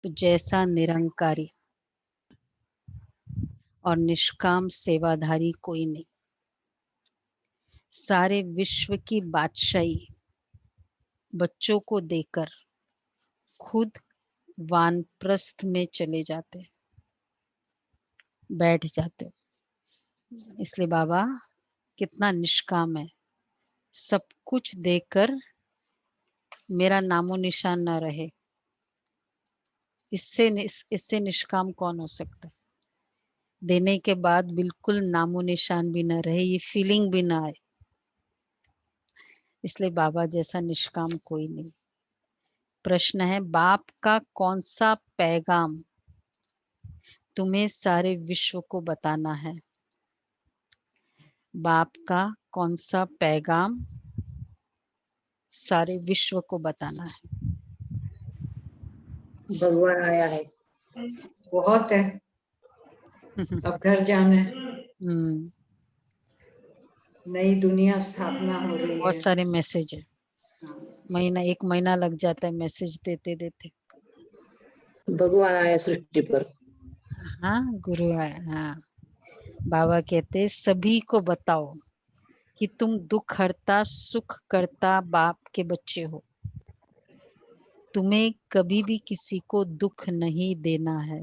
जैसा निरंकारी और निष्काम सेवाधारी कोई नहीं। सारे विश्व की बादशाही बच्चों को देकर खुद वानप्रस्थ में चले जाते, बैठ जाते। इसलिए बाबा कितना निष्काम है, सब कुछ देकर मेरा नामो निशान न रहे। इससे निष्काम कौन हो सकता है? देने के बाद बिल्कुल नामो निशान भी न रहे, ये फीलिंग भी ना आए। इसलिए बाबा जैसा निष्काम कोई नहीं। प्रश्न है, बाप का कौन सा पैगाम तुम्हें सारे विश्व को बताना है? बाप का कौन सा पैगाम सारे विश्व को बताना है? भगवान आया है, बहुत है, अब घर जाना है। नई दुनिया स्थापना हो रही है। बहुत सारे मैसेज है, एक महीना लग जाता है मैसेज देते देते। भगवान आया सृष्टि पर। हाँ, गुरु आया। हाँ, बाबा कहते सभी को बताओ कि तुम दुख हरता सुख करता बाप के बच्चे हो। तुम्हें कभी भी किसी को दुख नहीं देना है।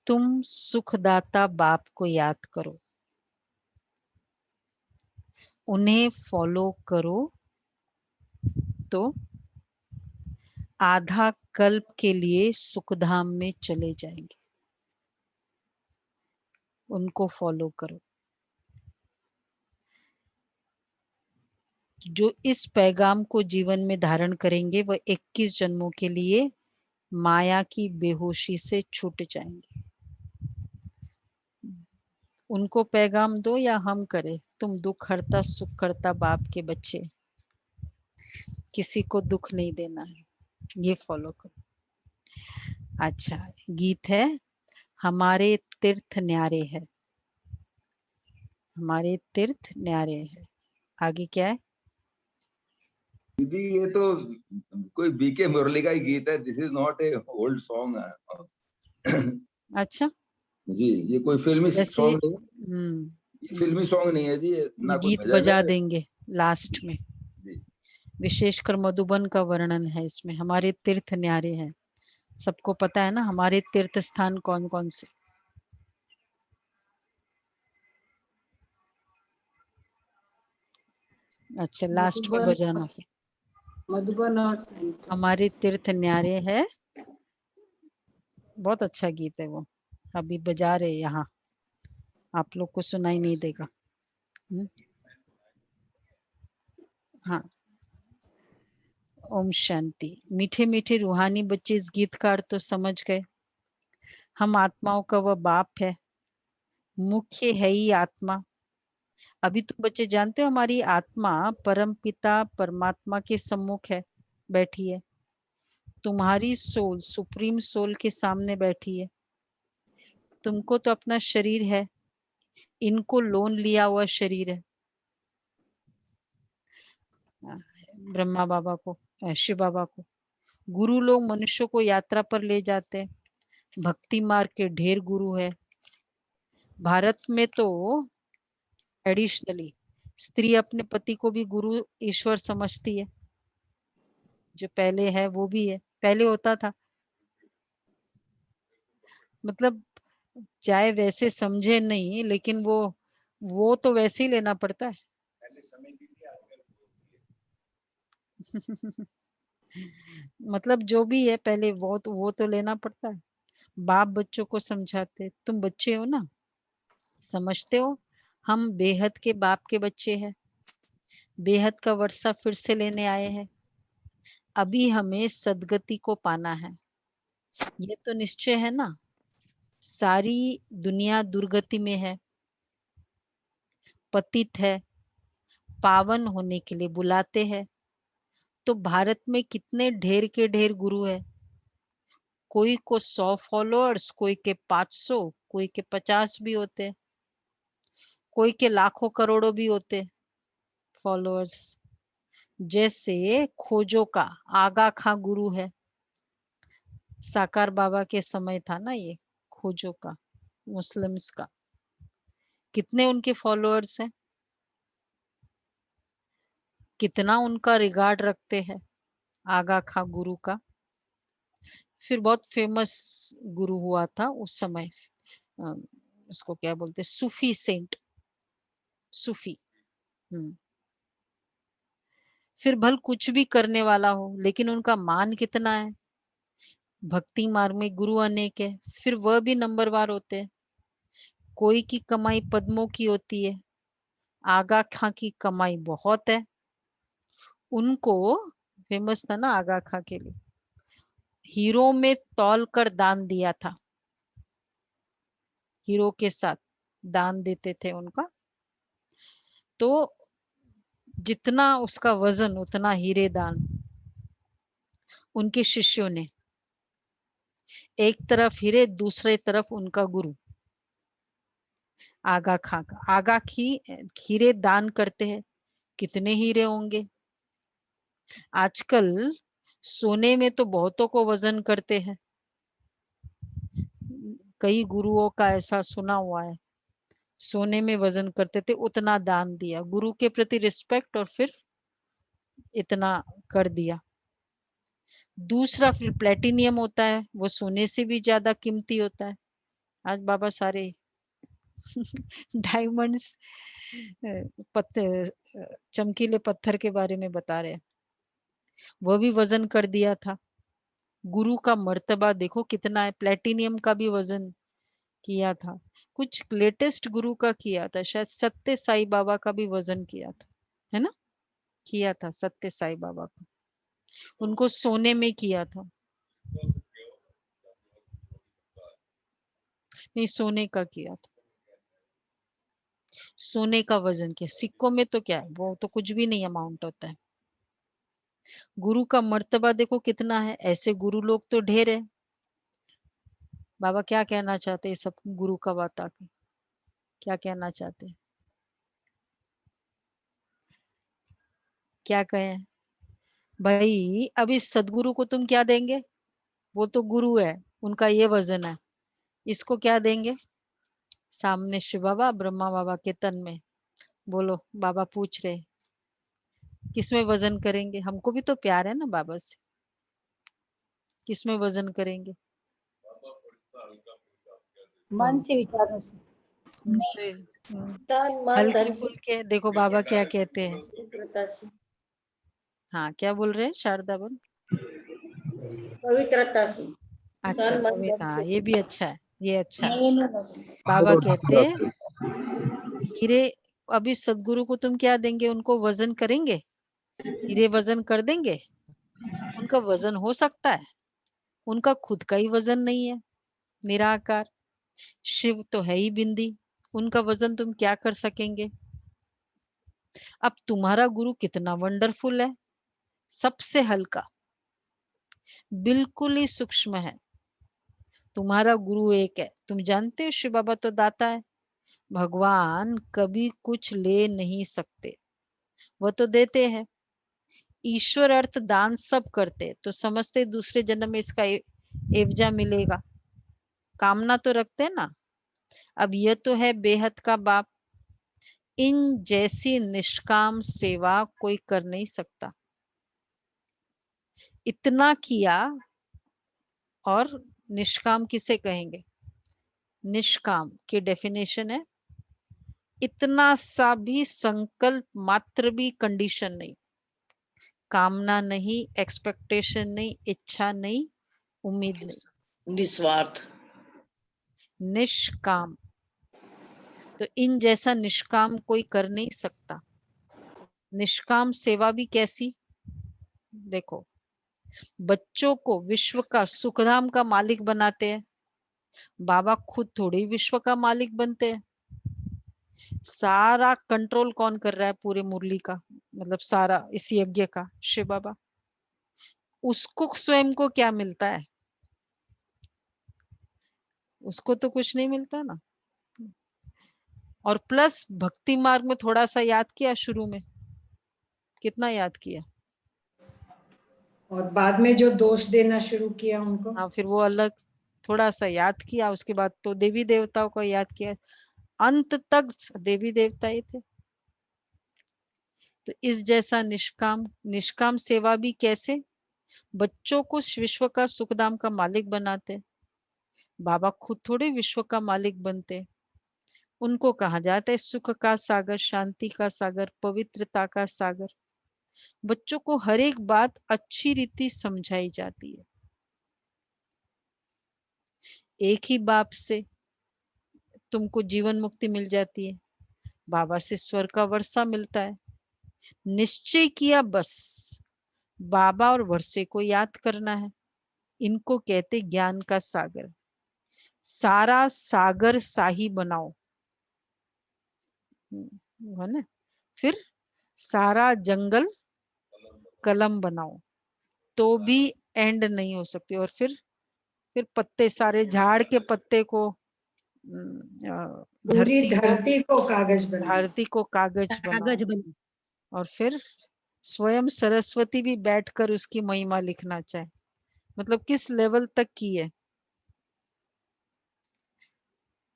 तुम सुखदाता बाप को याद करो, उन्हें फॉलो करो तो आधा कल्प के लिए सुखधाम में चले जाएंगे। उनको फॉलो करो। जो इस पैगाम को जीवन में धारण करेंगे वह 21 जन्मों के लिए माया की बेहोशी से छूट जाएंगे। उनको पैगाम दो या हम करें, तुम दुख हरता सुख करता बाप के बच्चे, किसी को दुख नहीं देना है, ये फॉलो करो। अच्छा, गीत है, हमारे तीर्थ न्यारे है। हमारे तीर्थ न्यारे है। आगे क्या है? दीदी ये तो कोई बीके मुरली का ही गीत है। This is not a old song. अच्छा जी, ये कोई फिल्मी सॉन्ग नहीं, ये फिल्मी सॉन्ग नहीं है जी, ना कोई गीत भजन बजा है। देंगे लास्ट में। जी, विशेषकर मधुबन का वर्णन है इसमें। हमारे तीर्थ न्यारे हैं। सबको पता है ना हमारे तीर्थ स्थान कौन कौन से? अच्छा, लास्ट में बजाना। मधुबन और हमारे तीर्थ न्यारे है, बहुत अच्छा गीत है वो। अभी बजा रहे यहाँ, आप लोग को सुनाई नहीं देगा। हाँ, ओम शांति। मीठे मीठे रूहानी बच्चे इस गीत का अर्थ तो समझ गए। हम आत्माओं का वह बाप है, मुख्य है ही आत्मा। अभी तो बच्चे जानते हो हमारी आत्मा परम पिता परमात्मा के सम्मुख है, बैठी है। तुम्हारी सोल सुप्रीम सोल के सामने बैठी है। तुमको तो अपना शरीर है, इनको लोन लिया हुआ शरीर है। ब्रह्मा बाबा को, शिव बाबा को। गुरु लोग मनुष्यों को यात्रा पर ले जाते हैं। भक्ति मार्ग के ढेर गुरु है। भारत में तो एडिशनली स्त्री अपने पति को भी गुरु ईश्वर समझती है। जो पहले है वो भी है, पहले होता था। मतलब चाहे वैसे समझे नहीं, लेकिन वो तो वैसे ही लेना पड़ता है। मतलब जो भी है पहले वो तो लेना पड़ता है। बाप बच्चों को समझाते, तुम बच्चे हो ना, समझते हो हम बेहद के बाप के बच्चे हैं। बेहद का वर्षा फिर से लेने आए हैं। अभी हमें सदगति को पाना है, ये तो निश्चय है ना। सारी दुनिया दुर्गति में है, पतित है, पावन होने के लिए बुलाते हैं। तो भारत में कितने ढेर के ढेर गुरु है। कोई को 100 फॉलोअर्स, कोई के 500, कोई के 50 भी होते, कोई के लाखों करोड़ों भी होते फॉलोअर्स। जैसे खोजो का आगा खां गुरु है, साकार बाबा के समय था ना ये खोजो का, मुस्लिम्स का। कितने उनके फॉलोअर्स हैं, कितना उनका रिगार्ड रखते हैं आगा खां गुरु का। फिर बहुत फेमस गुरु हुआ था उस समय, उसको क्या बोलते, सूफी सेंट, सूफी। फिर भल कुछ भी करने वाला हो, लेकिन उनका मान कितना है। भक्ति मार्ग में गुरु अनेक है, फिर वह भी नंबरवार होते हैं। कोई की कमाई पद्मों की होती है, आगा खां की कमाई बहुत है। उनको फेमस था ना आगा खां के लिए, हीरो में तौल कर दान दिया था, हीरो के साथ दान देते थे उनका। तो जितना उसका वजन उतना हीरे दान। उनके शिष्यों ने एक तरफ हीरे, दूसरे तरफ उनका गुरु आगा खां का। आगा हीरे दान करते हैं, कितने हीरे होंगे। आजकल सोने में तो बहुतों को वजन करते हैं, कई गुरुओं का ऐसा सुना हुआ है, सोने में वजन करते थे, उतना दान दिया, गुरु के प्रति रिस्पेक्ट, और फिर इतना कर दिया। दूसरा फिर प्लेटिनियम होता है, वो सोने से भी ज्यादा कीमती होता है। आज बाबा सारे डायमंड्स, पत्थर, चमकीले पत्थर के बारे में बता रहे हैं। वह भी वजन कर दिया था। गुरु का मर्तबा देखो कितना है, प्लेटिनियम का भी वजन किया था। कुछ लेटेस्ट गुरु का किया था, शायद सत्य साई बाबा का भी वजन किया था, है ना, किया था सत्य साई बाबा का, उनको सोने में किया था। नहीं, सोने का किया था, सोने का वजन किया। सिक्कों में तो क्या है, वो तो कुछ भी नहीं अमाउंट होता है। गुरु का मर्तबा देखो कितना है, ऐसे गुरु लोग तो ढेर है। बाबा क्या कहना चाहते हैं सब गुरु का बात आके, क्या कहना चाहते हैं, क्या कहें भाई। अभी सदगुरु को तुम क्या देंगे, वो तो गुरु है, उनका ये वजन है, इसको क्या देंगे। सामने शिव बाबा ब्रह्मा बाबा के तन में, बोलो बाबा पूछ रहे किसमें वजन करेंगे। हमको भी तो प्यार है ना बाबा से, किसमें वजन करेंगे। मन से, विचारों से, तन मन हल्के धन से, फुल्के देखो बाबा क्या कहते हैं। पवित्रता से, हाँ, क्या बोल रहे हैं शारदा बन। पवित्रता से, अच्छा, तन मन धन पवित्र, हाँ से। ये भी अच्छा है, ये अच्छा है। नहीं, नहीं, बाबा कहते हीरे, अभी सदगुरु को तुम क्या देंगे, उनको वजन करेंगे, हीरे वजन कर देंगे। उनका वजन हो सकता है, उनका खुद का ही वजन नहीं है, निराकार। शिव तो है ही बिंदी, उनका वजन तुम क्या कर सकेंगे। अब तुम्हारा गुरु कितना वंडरफुल है, सबसे हल्का, बिल्कुल ही सूक्ष्म है। तुम्हारा गुरु एक है, तुम जानते हो शिव बाबा तो दाता है। भगवान कभी कुछ ले नहीं सकते, वो तो देते हैं। ईश्वर अर्थ दान सब करते, तो समझते दूसरे जन्म में इसका एवजा मिलेगा, कामना तो रखते ना। अब यह तो है बेहद का बाप, इन जैसी निष्काम सेवा कोई कर नहीं सकता। इतना किया, और निष्काम किसे कहेंगे। निष्काम की डेफिनेशन है इतना सा भी संकल्प मात्र भी कंडीशन नहीं, कामना नहीं, एक्सपेक्टेशन नहीं, इच्छा नहीं, उम्मीद नहीं, निस्वार्थ। निष्काम। तो इन जैसा निष्काम कोई कर नहीं सकता। निष्काम सेवा भी कैसी, देखो बच्चों को विश्व का सुखधाम का मालिक बनाते हैं, बाबा खुद थोड़ी विश्व का मालिक बनते हैं। सारा कंट्रोल कौन कर रहा है पूरे मुरली का, मतलब सारा इस यज्ञ का, शिव बाबा। उसको स्वयं को क्या मिलता है, उसको तो कुछ नहीं मिलता ना। और प्लस भक्ति मार्ग में थोड़ा सा याद किया शुरू में, कितना याद किया, और बाद में जो दोष देना शुरू किया उनको, हाँ, फिर वो अलग थोड़ा सा याद किया, उसके बाद तो देवी देवताओं को याद किया, अंत तक देवी देवता ही थे। तो इस जैसा निष्काम सेवा भी कैसे बच्चों को विश्व का सुखधाम का मालिक बनाते। बाबा खुद थोड़े विश्व का मालिक बनते, उनको कहा जाता है सुख का सागर, शांति का सागर, पवित्रता का सागर। बच्चों को हर एक बात अच्छी रीति समझाई जाती है। एक ही बाप से तुमको जीवन मुक्ति मिल जाती है, बाबा से स्वर्ग का वर्षा मिलता है। निश्चय किया बस बाबा और वर्षे को याद करना है। इनको कहते ज्ञान का सागर। सारा सागर शाही बनाओ, है ना। फिर सारा जंगल कलम बनाओ, तो भी एंड नहीं हो सकती। और फिर पत्ते, सारे झाड़ के पत्ते को पूरी धरती को कागज बनाओ। धरती को कागज बनाओ। और फिर स्वयं सरस्वती भी बैठकर उसकी महिमा लिखना चाहे। मतलब किस लेवल तक की है।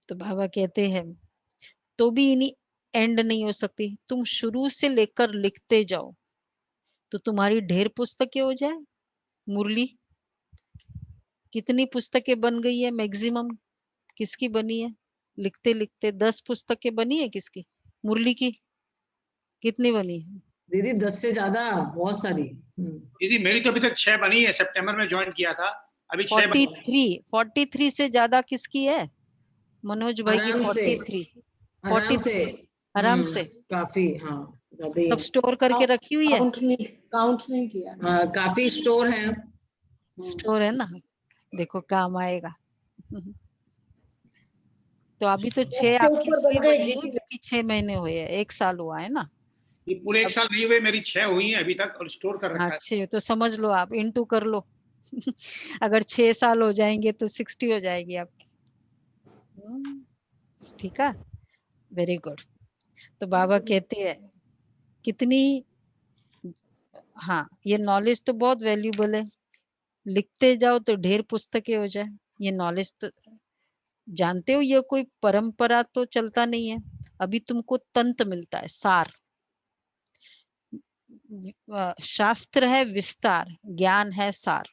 तो बाबा कहते हैं तो भी इन्हीं एंड नहीं हो सकती। तुम शुरू से लेकर लिखते जाओ तो तुम्हारी ढेर पुस्तकें हो जाए। मुरली कितनी पुस्तकें बन गई है, मैक्सिमम किसकी बनी है? लिखते लिखते 10 पुस्तकें बनी है किसकी? मुरली की कितनी बनी है? दीदी 10 से ज्यादा, बहुत सारी। दीदी मेरी तो अभी तक 6 बनी है, सितंबर में ज्वाइन किया था, अभी 6 बनी। 43 से ज्यादा किसकी है? मनोज भाई की 43। आराम से, आराम से काफी। हाँ, ज्यादा ही सब स्टोर करके रखी हुई है। काउंट नहीं किया। काफी स्टोर है। स्टोर है ना, देखो काम आएगा। तो अभी तो 6 आपकी इसलिए बनी है क्योंकि 6 महीने हुए हैं, 1 साल हुआ है ना। ये पूरे 1 साल नहीं हुए, मेरी 6 हुई हैं अभी तक और स्टोर कर रखा है। अच्छे तो समझ लो आप, इंटू कर लो। अगर 6 साल हो जाएंगे तो 60 हो जाएगी आपकी। ठीक है, वेरी गुड। तो बाबा कहते हैं कितनी, हाँ ये नॉलेज तो बहुत वैल्यूबल है। लिखते जाओ तो ढेर पुस्तकें हो जाए। ये नॉलेज तो जानते हो, ये कोई परंपरा तो चलता नहीं है। अभी तुमको तंत्र मिलता है, सार। शास्त्र है विस्तार, ज्ञान है सार।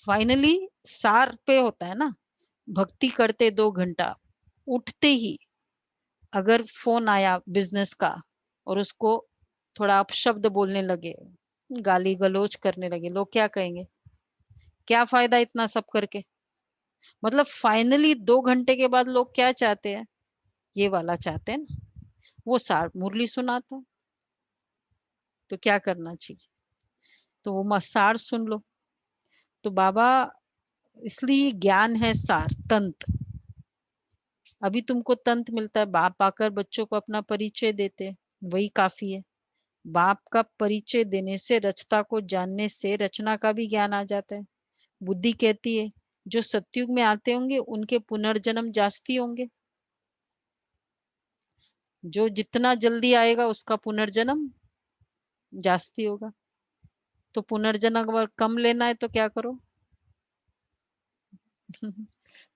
फाइनली सार पे होता है ना। भक्ति करते 2 घंटा, उठते ही अगर फोन आया बिजनेस का और उसको थोड़ा अपशब्द बोलने लगे, गाली गलौज करने लगे, लोग क्या कहेंगे? क्या फायदा इतना सब करके? मतलब फाइनली 2 घंटे के बाद लोग क्या चाहते हैं? ये वाला चाहते हैं ना, वो सार मुरली सुनाता। तो क्या करना चाहिए? तो वो सार सुन लो। तो बाबा इसलिए ज्ञान है सार, तंत्र। अभी तुमको तंत्र मिलता है, बाप आकर बच्चों को अपना परिचय देते, वही काफी है। बाप का परिचय देने से, रचता को जानने से रचना का भी ज्ञान आ जाता है। बुद्धि कहती है जो सतयुग में आते होंगे उनके पुनर्जन्म जास्ती होंगे। जो जितना जल्दी आएगा उसका पुनर्जन्म जास्ती होगा। तो पुनर्जन्म अगर कम लेना है तो क्या करो?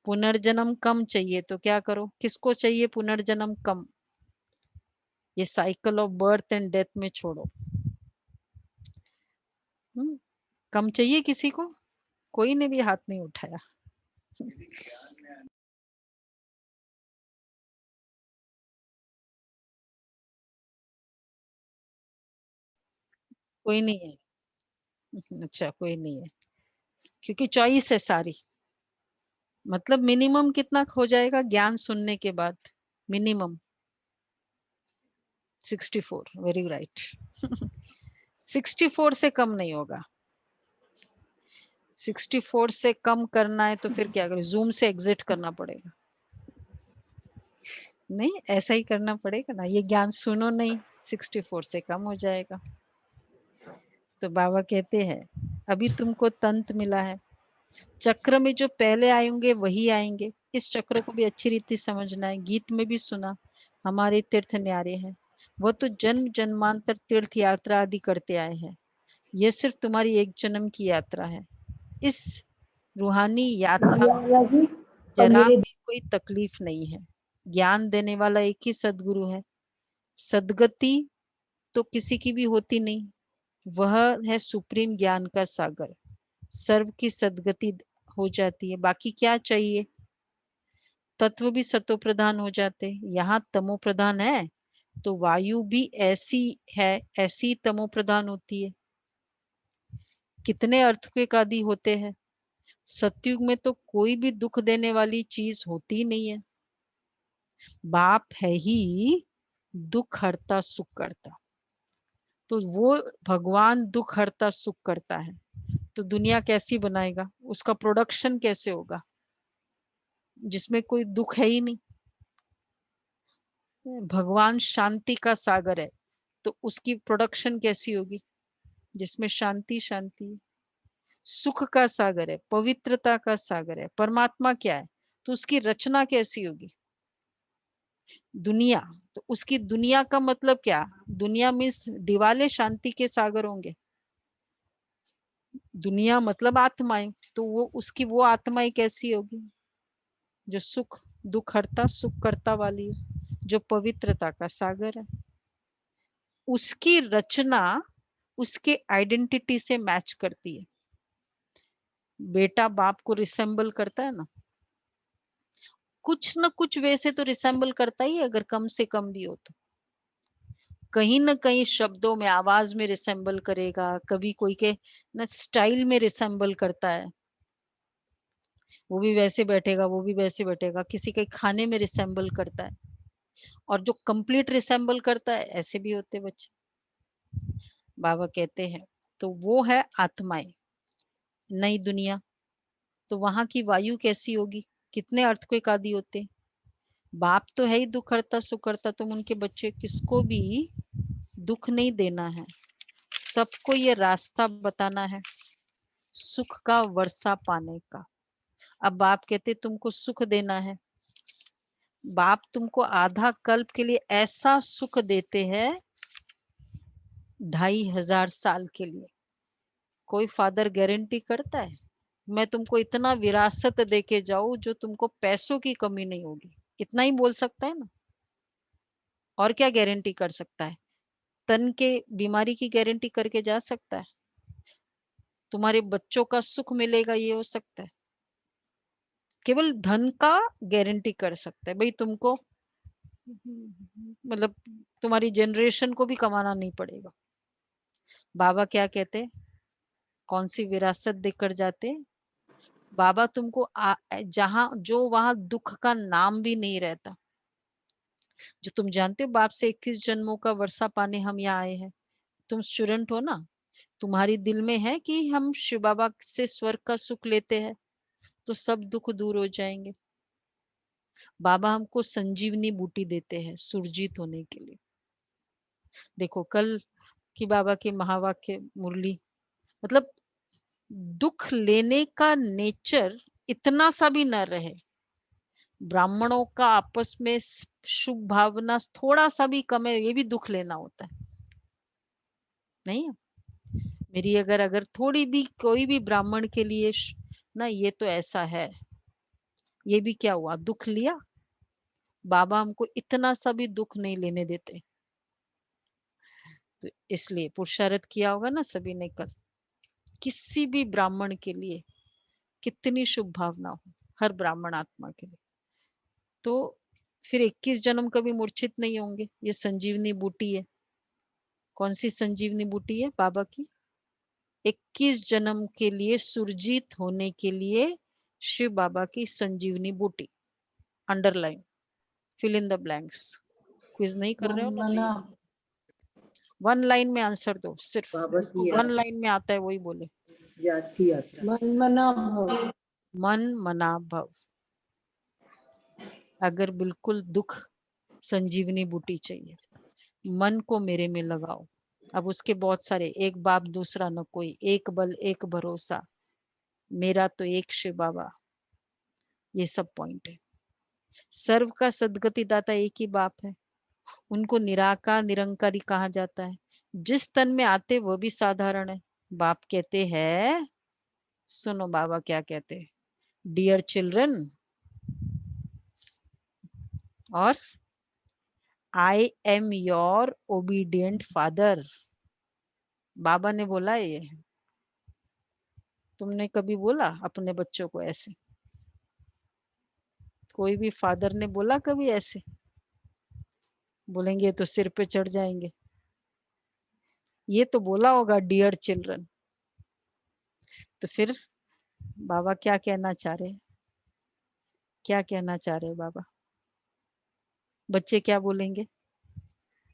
पुनर्जन्म कम चाहिए तो क्या करो? किसको चाहिए पुनर्जन्म कम? ये cycle of birth and death में छोड़ो। कम चाहिए किसी को? कोई ने भी हाथ नहीं उठाया। कोई नहीं है? अच्छा, कोई नहीं है क्योंकि चॉइस है सारी। मतलब मिनिमम कितना हो जाएगा ज्ञान सुनने के बाद? मिनिमम 64। Very right. 64 से कम नहीं होगा। 64 से कम करना है तो फिर क्या करें? जूम से एग्जिट करना पड़ेगा। नहीं, ऐसा ही करना पड़ेगा ना। ये ज्ञान सुनो नहीं, 64 से कम हो जाएगा। तो बाबा कहते हैं अभी तुमको तंत्र मिला है, चक्र में जो पहले आएंगे वही आएंगे। इस चक्र को भी अच्छी रीति समझना है। गीत में भी सुना, हमारे तीर्थ न्यारे हैं, वो तो जन्म जन्मांतर तीर्थ यात्रा आदि करते आए हैं। ये सिर्फ तुम्हारी एक जन्म की यात्रा है। इस रूहानी यात्रा में जी और जरा मेरे भी कोई तकलीफ नहीं है। ज्ञान देने वाला एक ही सदगुरु है। सदगति तो किसी की भी होती नहीं, वह है सुप्रीम ज्ञान का सागर। सर्व की सदगति हो जाती है, बाकी क्या चाहिए। तत्व भी सतो प्रधान हो जाते। यहाँ तमो प्रधान है तो वायु भी ऐसी है, ऐसी तमो प्रधान होती है। कितने अर्थक्वेक आदि होते हैं। सतयुग में तो कोई भी दुख देने वाली चीज होती ही नहीं है। बाप है ही दुख हरता सुख करता। तो वो भगवान दुख हरता सुख करता है, तो दुनिया कैसी बनाएगा, उसका प्रोडक्शन कैसे होगा जिसमें कोई दुख है ही नहीं। भगवान शांति का सागर है, तो उसकी प्रोडक्शन कैसी होगी जिसमें शांति शांति है। सुख का सागर है, पवित्रता का सागर है। परमात्मा क्या है, तो उसकी रचना कैसी होगी। दुनिया, तो उसकी दुनिया का मतलब क्या, दुनिया मीन्स दिवाले शांति के सागर होंगे। दुनिया मतलब आत्माएं, तो वो उसकी वो आत्माएं कैसी होगी जो सुख दुख हरता सुख करता वाली है, जो पवित्रता का सागर है। उसकी रचना उसके आइडेंटिटी से मैच करती है। बेटा बाप को रिसेंबल करता है ना, कुछ न कुछ वैसे तो रिसेंबल करता ही है, अगर कम से कम भी हो तो कहीं न कहीं शब्दों में आवाज में रिसेंबल करेगा, कभी कोई के न स्टाइल में रिसेंबल करता है। वो भी वैसे बैठेगा, वो भी वैसे बैठेगा, किसी के खाने में रिसेंबल करता है। और जो कंप्लीट रिसेंबल करता है, ऐसे भी होते बच्चे। बाबा कहते हैं तो वो है आत्माएं, नई दुनिया। तो वहां की वायु कैसी होगी, कितने अर्थक्वेक आदि होते। बाप तो है ही दुख हरता सुख करता, तुम उनके बच्चे, किसको भी दुख नहीं देना है, सबको ये रास्ता बताना है सुख का वर्षा पाने का। अब बाप कहते तुमको सुख देना है, बाप तुमको आधा कल्प के लिए ऐसा सुख देते हैं 2500 साल के लिए। कोई फादर गारंटी करता है मैं तुमको इतना विरासत देके जाऊं जो तुमको पैसों की कमी नहीं होगी, इतना ही बोल सकता है ना। और क्या गारंटी कर सकता है, तन के बीमारी की गारंटी करके जा सकता है, तुम्हारे बच्चों का सुख मिलेगा ये हो सकता है। केवल धन का गारंटी कर सकता है, भाई तुमको मतलब तुम्हारी जनरेशन को भी कमाना नहीं पड़ेगा। बाबा क्या कहते, कौन सी विरासत देकर जाते, बाबा तुमको जहां जो वहां दुख का नाम भी नहीं रहता। जो तुम जानते हो बाप से 21 जन्मों का वर्षा पाने हम यहाँ आए हैं। तुम स्टूडेंट हो ना, तुम्हारी दिल में है कि हम शिव बाबा से स्वर्ग का सुख लेते हैं तो सब दुख दूर हो जाएंगे। बाबा हमको संजीवनी बूटी देते हैं सुरजीत होने के लिए। देखो कल की बाबा के महावाक्य मुरली, मतलब दुख लेने का नेचर इतना सा भी न रहे। ब्राह्मणों का आपस में शुभ भावना थोड़ा सा भी कम है, ये भी दुख लेना होता है नहीं है? मेरी अगर थोड़ी भी कोई भी ब्राह्मण के लिए ना ये तो ऐसा है, ये भी क्या हुआ, दुख लिया। बाबा हमको इतना सा भी दुख नहीं लेने देते, तो इसलिए पुरुषार्थ किया होगा ना सभी ने कल। किसी भी ब्राह्मण के लिए कितनी शुभ भावना हो, हर ब्राह्मण आत्मा के लिए, तो फिर 21 जन्म कभी मूर्छित नहीं होंगे। ये संजीवनी बूटी है। कौन सी संजीवनी बूटी है बाबा की, 21 जन्म के लिए सुरजीत होने के लिए शिव बाबा की संजीवनी बूटी। Underline, fill in the blanks. Quiz नहीं कर रहे हो ना, मना वन लाइन में आंसर दो, सिर्फ बाबा जिसको की वन लाइन में आता है वही बोले। जाती यात्रा। मन मना भव। मन मना भव। अगर बिल्कुल दुख, संजीवनी बूटी चाहिए, मन को मेरे में लगाओ। अब उसके बहुत सारे, एक बाप दूसरा न कोई, एक बल एक भरोसा, मेरा तो एक शिव बाबा, ये सब पॉइंट है। सर्व का सदगति दाता एक ही बाप है, उनको निराकार निरंकारी कहा जाता है। जिस तन में आते वह भी साधारण है, बाप कहते हैं, सुनो बाबा क्या कहते हैं, डियर चिल्ड्रन, और I am your obedient father. बाबा ने बोला है ये। तुमने कभी बोला अपने बच्चों को ऐसे? कोई भी फादर ने बोला कभी ऐसे? बोलेंगे तो सिर पे चढ़ जाएंगे। ये तो बोला होगा डियर चिल्ड्रन। तो फिर बाबा क्या कहना चाह रहे हैं? क्या कहना चाह रहे हैं बाबा? बच्चे क्या बोलेंगे?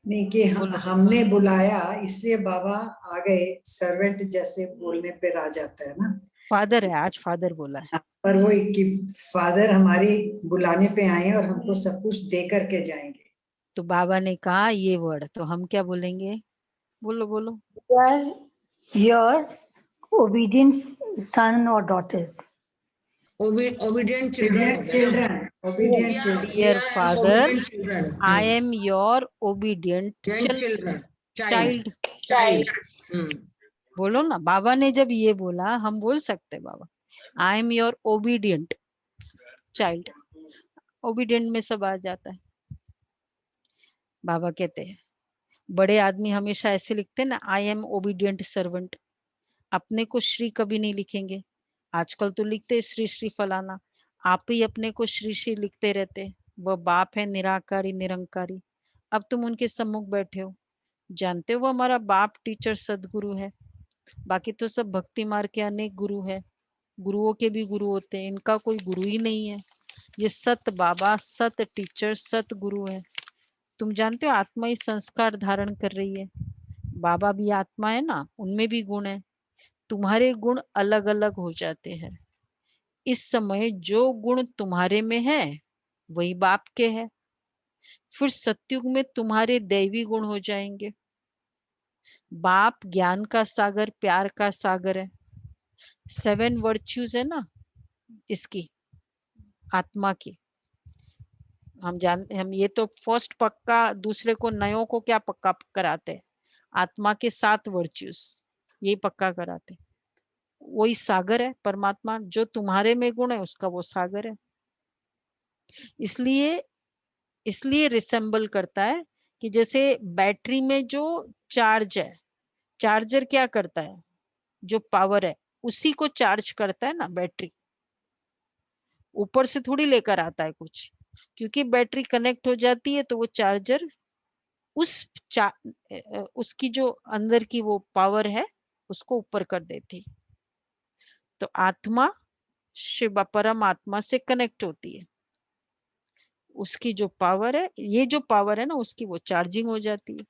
नहीं कि बोलो। हमने बुलाया इसलिए बाबा आ गए, सर्वेंट जैसे बोलने पे आ जाता है ना। फादर है, आज फादर बोला है। पर वो कि फादर हमारी बुलाने पे आए और हमको सब कुछ दे करके जाएंगे। तो बाबा ने कहा ये वर्ड, तो हम क्या बोलेंगे? बोलो बोलो। We are your obedient son or daughters. Obedient children. Children, obedient children. Dear father, Obedient children. I am your obedient Children. child. Child. बोलो ना, बाबा ने जब ये बोला हम बोल सकते बाबा, I am your obedient child. Obedient में सब आ जाता है। बाबा कहते हैं, बड़े आदमी हमेशा ऐसे लिखते हैं ना, आई एम ओबीडियंट सर्वेंट। अपने को श्री कभी नहीं लिखेंगे। आजकल तो लिखते श्री श्री फलाना, आप ही अपने को श्री श्री लिखते रहते। वह बाप है निराकारी निरंकारी। अब तुम उनके सम्मुख बैठे हो, जानते हो वो हमारा बाप टीचर सदगुरु है। बाकी तो सब भक्ति मार्ग के अनेक गुरु है, गुरुओं के भी गुरु होते हैं, इनका कोई गुरु ही नहीं है। ये सत बाबा, सत टीचर, सत गुरु है। तुम जानते हो आत्मा ही संस्कार धारण कर रही है। बाबा भी आत्मा है ना, उनमें भी गुण है। तुम्हारे गुण अलग अलग हो जाते हैं। इस समय जो गुण तुम्हारे में है वही बाप के है। फिर सत्युग में तुम्हारे दैवी गुण हो जाएंगे। बाप ज्ञान का सागर, प्यार का सागर है। 7 वर्च्यूज है ना इसकी, आत्मा की। हम ये तो फर्स्ट पक्का, दूसरे को नयों को क्या पक्का कराते हैं? आत्मा के 7 वर्च्यूज, यही पक्का कराते। वही सागर है परमात्मा, जो तुम्हारे में गुण है उसका वो सागर है। इसलिए रिसेंबल करता है कि जैसे बैटरी में जो चार्ज है, चार्जर क्या करता है? जो पावर है उसी को चार्ज करता है ना बैटरी, ऊपर से थोड़ी लेकर आता है कुछ। क्योंकि बैटरी कनेक्ट हो जाती है तो वो चार्जर उसकी जो अंदर की वो पावर है उसको ऊपर कर देती। तो आत्मा शिव परमात्मा से कनेक्ट होती है, उसकी जो पावर है, ये जो पावर है ना उसकी वो चार्जिंग हो जाती है।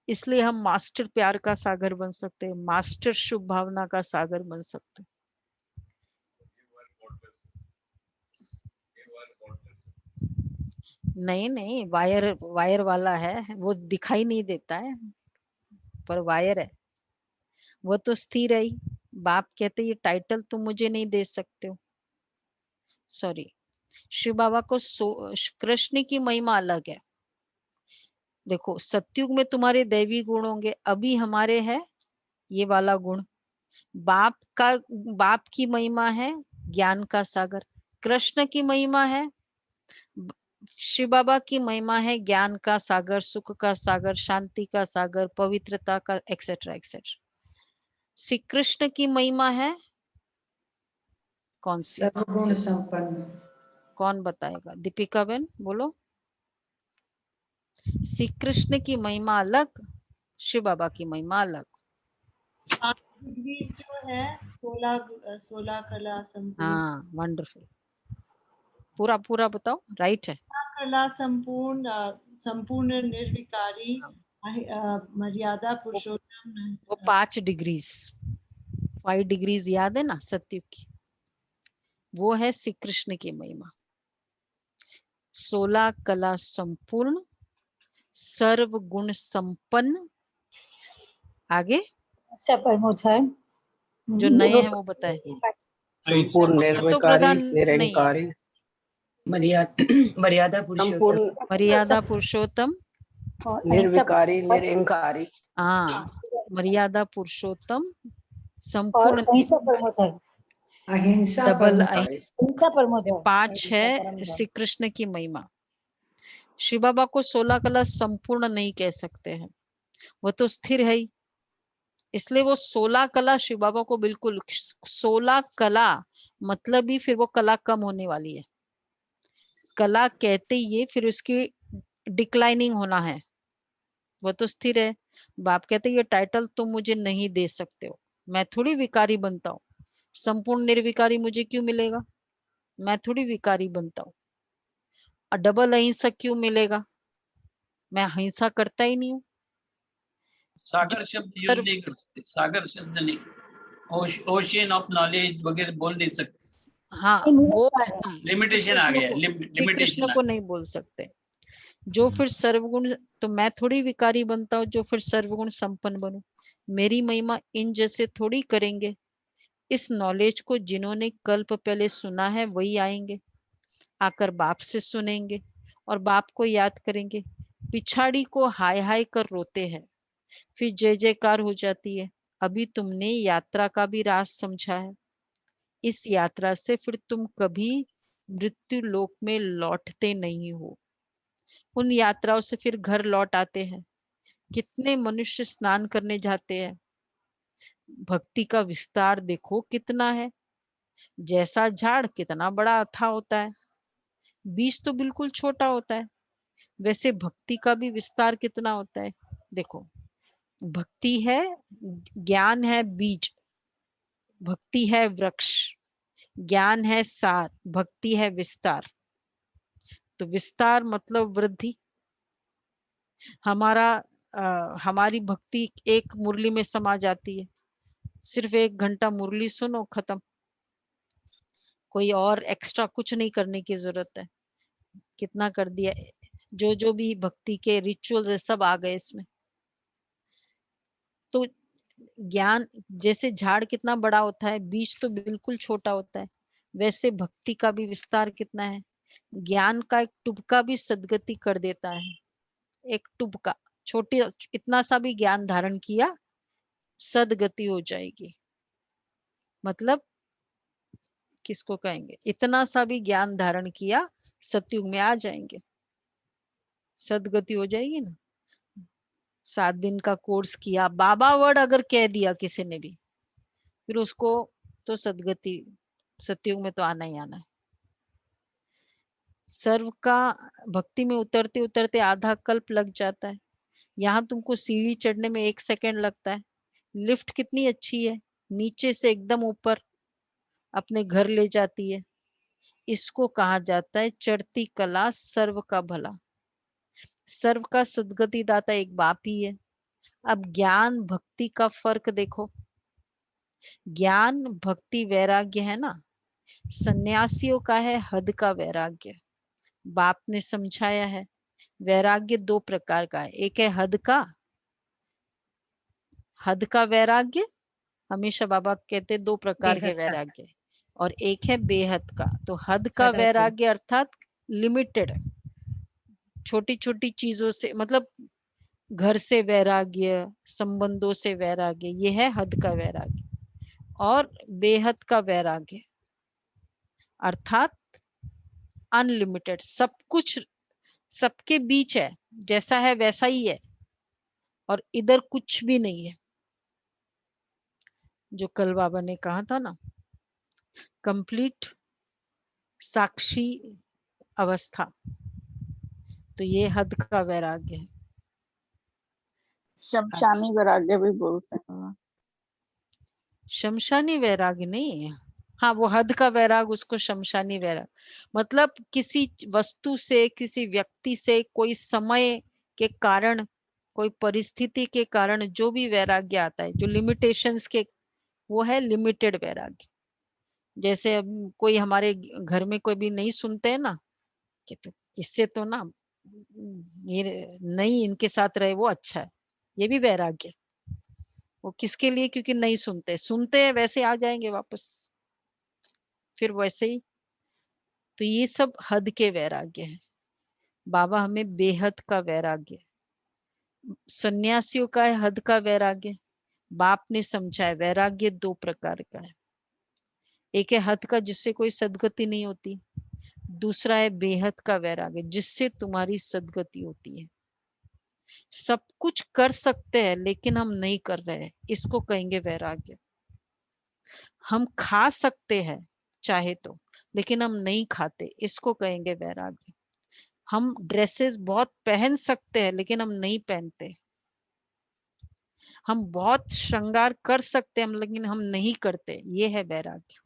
इसलिए हम मास्टर प्यार का सागर बन सकते हैं, मास्टर शुभ भावना का सागर बन सकते हैं। नहीं, वायर वाला है, वो दिखाई नहीं देता है पर वायर है, वो तो स्थिर है ही। बाप कहते ये टाइटल तुम मुझे नहीं दे सकते हो। सॉरी, शिव बाबा को कृष्ण की महिमा अलग है। देखो सत्युग में तुम्हारे दैवी गुण होंगे, अभी हमारे है ये वाला गुण। बाप की महिमा है ज्ञान का सागर, कृष्ण की महिमा है, शिव बाबा की महिमा है ज्ञान का सागर, सुख का सागर, शांति का सागर, पवित्रता का, एक्सेट्रा एक्सेट्रा। श्री कृष्ण की महिमा है कौन सी? सर्वगुण संपन्न। कौन बताएगा? दीपिका बहन बोलो। श्री कृष्ण की महिमा अलग, शिव बाबा की महिमा अलग। डिग्रीज जो है 16 कला संपूर्ण। हाँ वंडरफुल, पूरा बताओ। राइट है, कला संपूर्ण, संपूर्ण निर्विकारी, मर्यादा पुरुषोत्तम। वो 5 डिग्रीज, 5 डिग्रीज याद है ना सत्युग की, वो है श्री कृष्ण की महिमा। 16 कला संपूर्ण, सर्व गुण संपन्न। आगे परमोधर जो नए हैं वो बताए। संपूर्ण निर्विकारी निरंकारी, मर्यादा संपूर्ण मर्यादा पुरुषोत्तम, निर्विकारी निरंकारी। हाँ मर्यादा पुरुषोत्तम, संपूर्ण अहिंसा परमो धर्म। अहिंसा डबल परमो अहिंसा परमो धर्म। 5 है श्री कृष्ण की महिमा। शिव बाबा को 16 कला संपूर्ण नहीं कह सकते हैं, वो तो स्थिर है ही, इसलिए वो 16 कला शिव बाबा को बिल्कुल 16 कला मतलब ही फिर वो कला कम होने वाली है। कला कहते ही ये फिर उसकी डिक्लाइनिंग होना है, वो तो स्थिर है। बाप कहते ये टाइटल तुम मुझे नहीं दे सकते हो, मैं थोड़ी विकारी बनता हूँ। संपूर्ण निर्विकारी मुझे क्यों मिलेगा, मैं थोड़ी विकारी बनता हूँ। और डबल अहिंसक क्यों मिलेगा, मैं अहिंसा करता ही नहीं हूँ। सागर शब्द यूज नहीं कर सकते, सागर शब्द नहीं, ओशियन ऑफ नॉलेज वगैरह बोल नहीं सकते। हाँ वो लिमिटेशन आ गया, श्री लिमिटेशन कृष्ण को नहीं बोल सकते। जो फिर सर्वगुण, तो मैं थोड़ी विकारी बनता हूँ जो फिर सर्वगुण संपन्न बनूं। मेरी महिमा इन जैसे थोड़ी करेंगे। इस नॉलेज को जिन्होंने कल्प पहले सुना है वही आएंगे, आकर बाप से सुनेंगे और बाप को याद करेंगे। पिछाड़ी को हाय हाय कर रोते हैं, फिर जय जयकार हो जाती है। अभी तुमने यात्रा का भी राज समझा है। इस यात्रा से फिर तुम कभी मृत्यु लोक में लौटते नहीं हो। उन यात्राओं से फिर घर लौट आते हैं। कितने मनुष्य स्नान करने जाते हैं। भक्ति का विस्तार देखो कितना है। जैसा झाड़ कितना बड़ा अथा होता है, बीज तो बिल्कुल छोटा होता है, वैसे भक्ति का भी विस्तार कितना होता है। देखो भक्ति है, ज्ञान है बीज, भक्ति है वृक्ष, ज्ञान है सार, भक्ति है विस्तार। तो विस्तार मतलब वृद्धि। हमारी भक्ति एक मुरली में समा जाती है। सिर्फ 1 घंटा मुरली सुनो, खत्म। कोई और एक्स्ट्रा कुछ नहीं करने की जरूरत है। कितना कर दिया, जो भी भक्ति के रिचुअल्स है सब आ गए इसमें। तो ज्ञान जैसे झाड़ कितना बड़ा होता है, बीज तो बिल्कुल छोटा होता है, वैसे भक्ति का भी विस्तार कितना है। ज्ञान का एक टुबका भी सदगति कर देता है। एक टुबका, छोटी, इतना सा भी ज्ञान धारण किया सदगति हो जाएगी। मतलब किसको कहेंगे, इतना सा भी ज्ञान धारण किया सतयुग में आ जाएंगे, सदगति हो जाएगी ना। 7 दिन का कोर्स किया, बाबा वर्ड अगर कह दिया किसी ने भी, फिर उसको तो सदगति, सतयुग में तो आना ही आना है। सर्व का भक्ति में उतरते उतरते आधा कल्प लग जाता है। यहाँ तुमको सीढ़ी चढ़ने में 1 सेकंड लगता है। लिफ्ट कितनी अच्छी है, नीचे से एकदम ऊपर अपने घर ले जाती है। इसको कहा जाता है चढ़ती कला सर्व का भला। सर्व का सदगति दाता एक बाप ही है। अब ज्ञान भक्ति का फर्क देखो। ज्ञान भक्ति वैराग्य है ना, सन्यासियों का है हद का वैराग्य। बाप ने समझाया है वैराग्य 2 प्रकार का है। एक है हद का वैराग्य, हमेशा बाबा कहते 2 प्रकार के वैराग्य, और एक है बेहद का। तो हद का वैराग्य अर्थात लिमिटेड, छोटी छोटी चीजों से, मतलब घर से वैराग्य, संबंधों से वैराग्य, ये है हद का वैराग्य। और बेहद का वैराग्य अर्थात अनलिमिटेड, सब कुछ सबके बीच है, जैसा है वैसा ही है और इधर कुछ भी नहीं है। जो कल बाबा ने कहा था ना, कंप्लीट साक्षी अवस्था, तो ये हद का वैराग्य है। शमशानी वैराग्य भी बोलते हैं। शमशानी वैराग्य नहीं है, हाँ वो हद का वैराग, उसको शमशानी वैराग मतलब किसी वस्तु से, किसी व्यक्ति से, कोई समय के कारण, कोई परिस्थिति के कारण जो भी वैराग्य आता है, जो लिमिटेशंस के, वो है लिमिटेड वैराग्य। जैसे अब कोई हमारे घर में कोई भी नहीं सुनते हैं ना, कि तो इससे तो ना ये नहीं इनके साथ रहे वो अच्छा है, ये भी वैराग्य। वो किसके लिए, क्योंकि नहीं सुनते, सुनते हैं वैसे आ जाएंगे वापस, फिर वैसे ही। तो ये सब हद के वैराग्य है। बाबा हमें बेहद का वैराग्य, सन्यासियों का है हद का वैराग्य, बाप ने समझाया वैराग्य 2 प्रकार का है। एक है हद का, जिससे कोई सदगति नहीं होती। दूसरा है बेहद का वैराग्य, जिससे तुम्हारी सदगति होती है। सब कुछ कर सकते हैं लेकिन हम नहीं कर रहे हैं, इसको कहेंगे वैराग्य। हम खा सकते हैं चाहे तो, लेकिन हम नहीं खाते, इसको कहेंगे वैराग्य। हम ड्रेसेस बहुत पहन सकते हैं लेकिन हम नहीं पहनते। हम बहुत श्रृंगार कर सकते हैं लेकिन हम नहीं करते, ये है वैराग्य।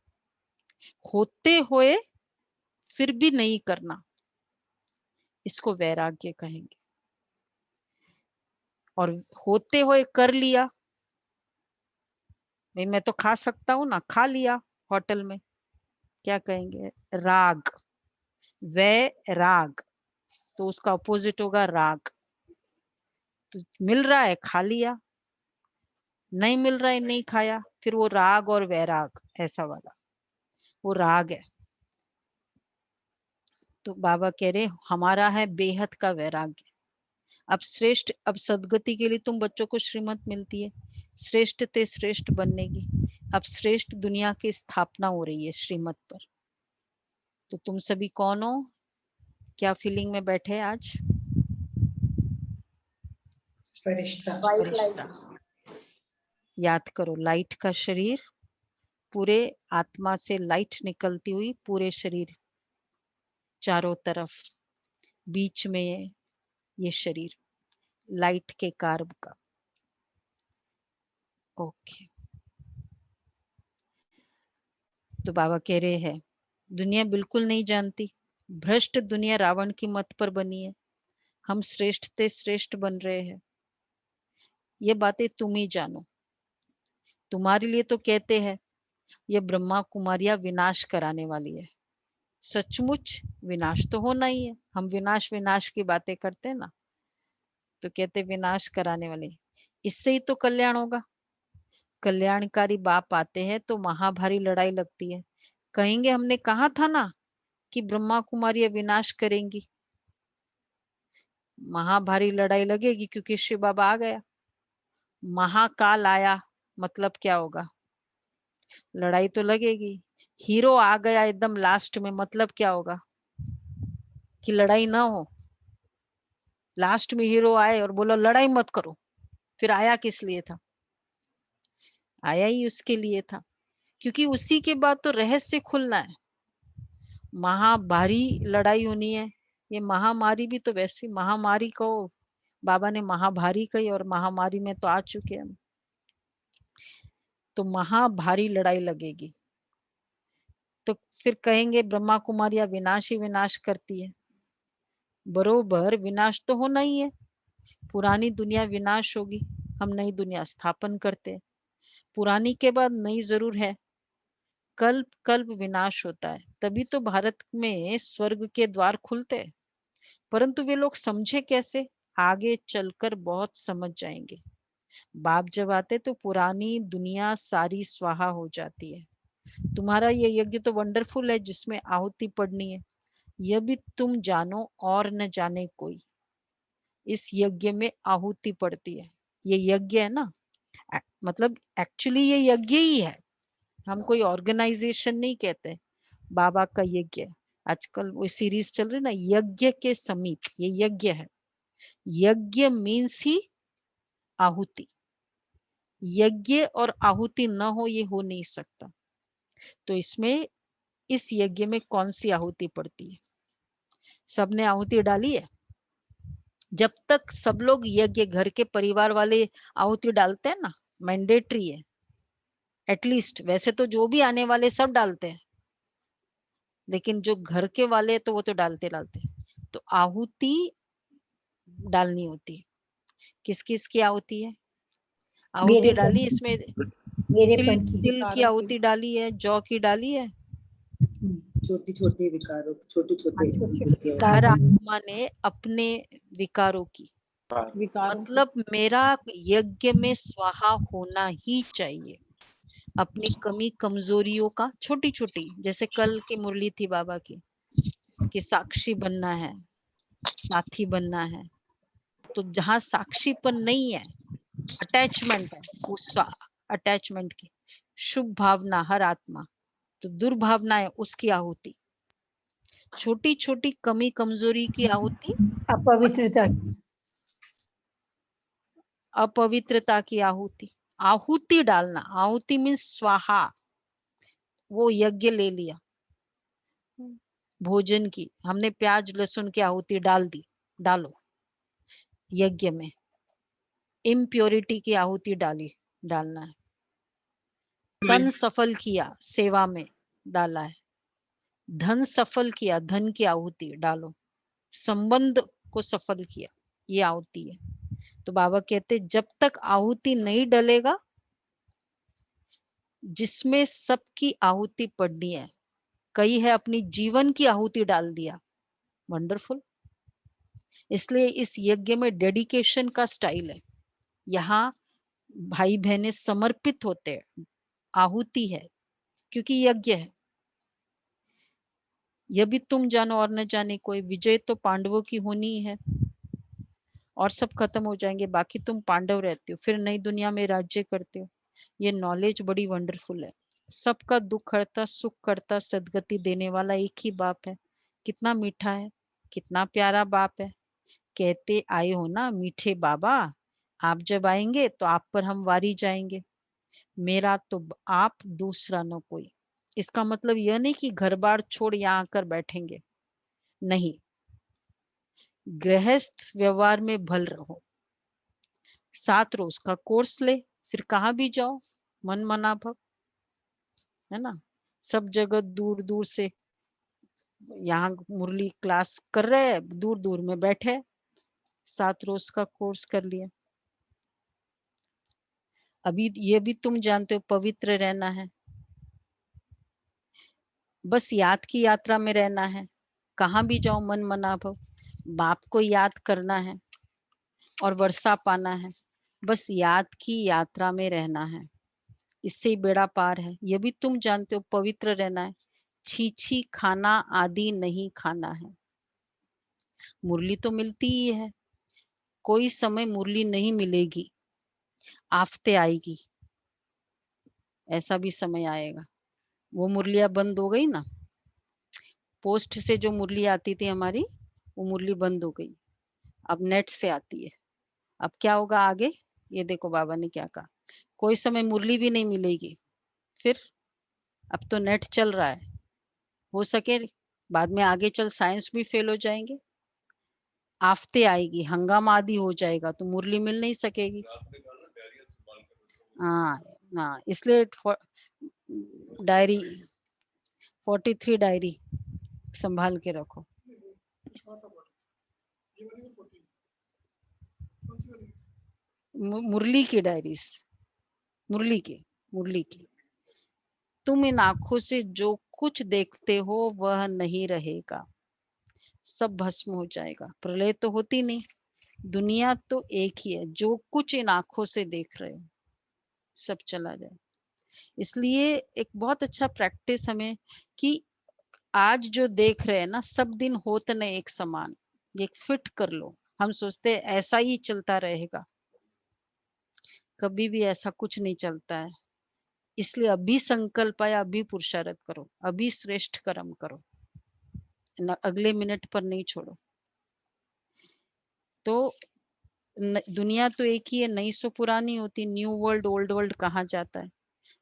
होते हुए फिर भी नहीं करना, इसको वैराग्य कहेंगे। और होते हुए कर लिया, भाई मैं तो खा सकता हूं ना, खा लिया होटल में, क्या कहेंगे? राग। वैराग, तो उसका अपोजिट होगा राग। तो मिल रहा है खा लिया, नहीं मिल रहा है नहीं खाया, फिर वो राग और वैराग ऐसा वाला, वो राग है। तो बाबा कह रहे हमारा है बेहद का वैराग्य। अब श्रेष्ठ, अब सदगति के लिए तुम बच्चों को श्रीमत मिलती है, श्रेष्ठ ते श्रेष्ठ बनने की। अब श्रेष्ठ दुनिया की स्थापना हो रही है श्रीमत पर। तो तुम सभी कौन हो, क्या फीलिंग में बैठे आज? फरिश्ता। फरिश्ता। याद करो, लाइट का शरीर, पूरे आत्मा से लाइट निकलती हुई पूरे शरीर, चारों तरफ, बीच में ये शरीर लाइट के कार्ब का। ओके। तो बाबा कह रहे हैं दुनिया बिल्कुल नहीं जानती, भ्रष्ट दुनिया रावण की मत पर बनी है। हम श्रेष्ठ ते श्रेष्ठ बन रहे हैं, ये बातें तुम ही जानो। तुम्हारे लिए तो कहते हैं ये ब्रह्मा कुमारियां विनाश कराने वाली है। सचमुच विनाश तो होना ही है। हम विनाश विनाश की बातें करते हैं ना, तो कहते विनाश कराने वाले, इससे ही तो कल्याण होगा। कल्याणकारी बाप आते हैं तो महाभारी लड़ाई लगती है। कहेंगे हमने कहा था ना कि ब्रह्मा कुमारी विनाश करेंगी। महाभारी लड़ाई लगेगी क्योंकि शिव बाबा आ गया, महाकाल आया, मतलब क्या होगा? लड़ाई तो लगेगी। हीरो आ गया एकदम लास्ट में, मतलब क्या होगा? कि लड़ाई ना हो। लास्ट में हीरो आए और बोला लड़ाई मत करो, फिर आया किस लिए था? आया ही उसके लिए था, क्योंकि उसी के बाद तो रहस्य खुलना है। महाभारी लड़ाई होनी है। ये महामारी भी तो वैसी महामारी को बाबा ने महाभारी कही, और महामारी में तो आ चुके हैं। तो महाभारी लड़ाई लगेगी। तो फिर कहेंगे ब्रह्मा कुमारियां विनाश ही विनाश करती है। बरोबर विनाश तो होना ही है। पुरानी दुनिया विनाश होगी, हम नई दुनिया स्थापन करते हैं। पुरानी के बाद नई जरूर है। कल्प कल्प विनाश होता है, तभी तो भारत में स्वर्ग के द्वार खुलते हैं। परंतु वे लोग समझे कैसे? आगे चलकर बहुत समझ जाएंगे। बाप जब आते तो पुरानी दुनिया सारी स्वाहा हो जाती है। तुम्हारा ये यज्ञ तो वंडरफुल है जिसमें आहुति पड़नी है, यह भी तुम जानो और न जाने कोई। इस यज्ञ में आहुति पड़ती है। ये यज्ञ है ना, मतलब एक्चुअली ये यज्ञ ही है। हम कोई ऑर्गेनाइजेशन नहीं कहते, बाबा का यज्ञ। आजकल वो सीरीज चल रही ना यज्ञ के समीप, ये यज्ञ है। यज्ञ मीन्स ही आहुति। यज्ञ और आहुति न हो ये हो नहीं सकता। तो इसमें इस यज्ञ में कौन सी आहुति पड़ती है? सबने आहुति डाली है। जब तक सब लोग यज्ञ, घर के परिवार वाले आहुति डालते हैं ना, मैंडेटरी है एटलीस्ट। वैसे तो जो भी आने वाले सब डालते हैं, लेकिन जो घर के वाले तो वो तो डालते डालते। तो आहुति डालनी होती है। किस किस की आहुति है? आहुति डाली इसमें, तिल की आहुति डाली है, जौ की डाली है। छोटी छोटी विकारों, छोटे छोटे हर आत्मा ने अपने विकारों की, मतलब मेरा यज्ञ में स्वाहा होना ही चाहिए। अपनी कमी कमजोरियों का, छोटी छोटी, जैसे कल की मुरली थी बाबा की कि साक्षी बनना है, साथी बनना है। तो जहाँ साक्षीपन नहीं है अटैचमेंट है, उस अटैचमेंट की। शुभ भावना हर आत्मा, तो दुर्भावना है उसकी आहुति। छोटी छोटी कमी कमजोरी की आहुति, अपवित्रता अपवित्रता की आहुति। आहुति डालना, आहुति मीन्स स्वाहा, वो यज्ञ ले लिया भोजन की, हमने प्याज लहसुन की आहुति डाल दी, डालो यज्ञ में। इम्प्योरिटी की आहुति डालना है। तन सफल किया, सेवा में डाला है। धन सफल किया, धन की आहुति डालो। संबंध को सफल किया, ये आहुति है। तो बाबा कहते जब तक आहुति नहीं डलेगा, जिसमें सबकी आहुति पड़नी है, कई है अपनी जीवन की आहुति डाल दिया, वंडरफुल। इसलिए इस यज्ञ में डेडिकेशन का स्टाइल है। यहाँ भाई बहनें समर्पित होते हैं, आहुति है क्योंकि यज्ञ है। यह भी तुम जानो और न जाने कोई, विजय तो पांडवों की होनी ही है और सब खत्म हो जाएंगे, बाकी तुम पांडव रहते हो, फिर नई दुनिया में राज्य करते हो। ये नॉलेज बड़ी वंडरफुल है। सबका दुख हरता, सुख करता, सदगति देने वाला एक ही बाप है। कितना मीठा है, कितना प्यारा बाप है। कहते आए हो ना मीठे बाबा, आप जब आएंगे तो आप पर हम वारी जाएंगे। मेरा तो आप, दूसरा न कोई। इसका मतलब यह नहीं कि घर बार छोड़ यहाँ आकर बैठेंगे, नहीं। गृहस्थ व्यवहार में भल रहो, 7 रोज का कोर्स ले, फिर कहाँ भी जाओ, मन मना भव, है ना। सब जगह दूर दूर से यहाँ मुरली क्लास कर रहे हैं, दूर दूर में बैठे, 7 रोज का कोर्स कर लिया। अभी ये भी तुम जानते हो पवित्र रहना है, बस याद की यात्रा में रहना है। कहाँ भी जाओ मन मना भव, बाप को याद करना है और वर्षा पाना है। बस याद की यात्रा में रहना है, इससे ही बेड़ा पार है। ये भी तुम जानते हो पवित्र रहना है, छीछी खाना आदि नहीं खाना है। मुरली तो मिलती ही है, कोई समय मुरली नहीं मिलेगी, आफते आएगी, ऐसा भी समय आएगा। वो मुरलियां बंद हो गई ना, पोस्ट से जो मुरली आती थी हमारी, वो मुरली बंद हो गई, अब नेट से आती है। अब क्या होगा आगे, ये देखो बाबा ने क्या कहा, कोई समय मुरली भी नहीं मिलेगी फिर। अब तो नेट चल रहा है, हो सके बाद में आगे चल साइंस भी फेल हो जाएंगे, आफते आएगी, हंगामा आदि हो जाएगा, तो मुरली मिल नहीं सकेगी। हाँ हाँ, इसलिए डायरी 43 डायरी संभाल के रखो। मुरली की डायरीज, मुरली की। तुम इन आंखों से जो कुछ देखते हो वह नहीं रहेगा, सब भस्म हो जाएगा। प्रलय तो होती नहीं, दुनिया तो एक ही है। जो कुछ इन आंखों से देख रहे हो सब चला जाए। इसलिए एक बहुत अच्छा प्रैक्टिस हमें कि आज जो देख रहे हैं ना, सब दिन होत न एक समान, ये फिट कर लो। हम सोचते हैं ऐसा ही चलता रहेगा, कभी भी ऐसा कुछ नहीं चलता है। इसलिए अभी संकल्प आया, अभी पुरुषार्थ करो, अभी श्रेष्ठ कर्म करो, अगले मिनट पर नहीं छोड़ो। तो दुनिया तो एक ही है, नई सो पुरानी होती, न्यू वर्ल्ड ओल्ड वर्ल्ड कहा जाता है।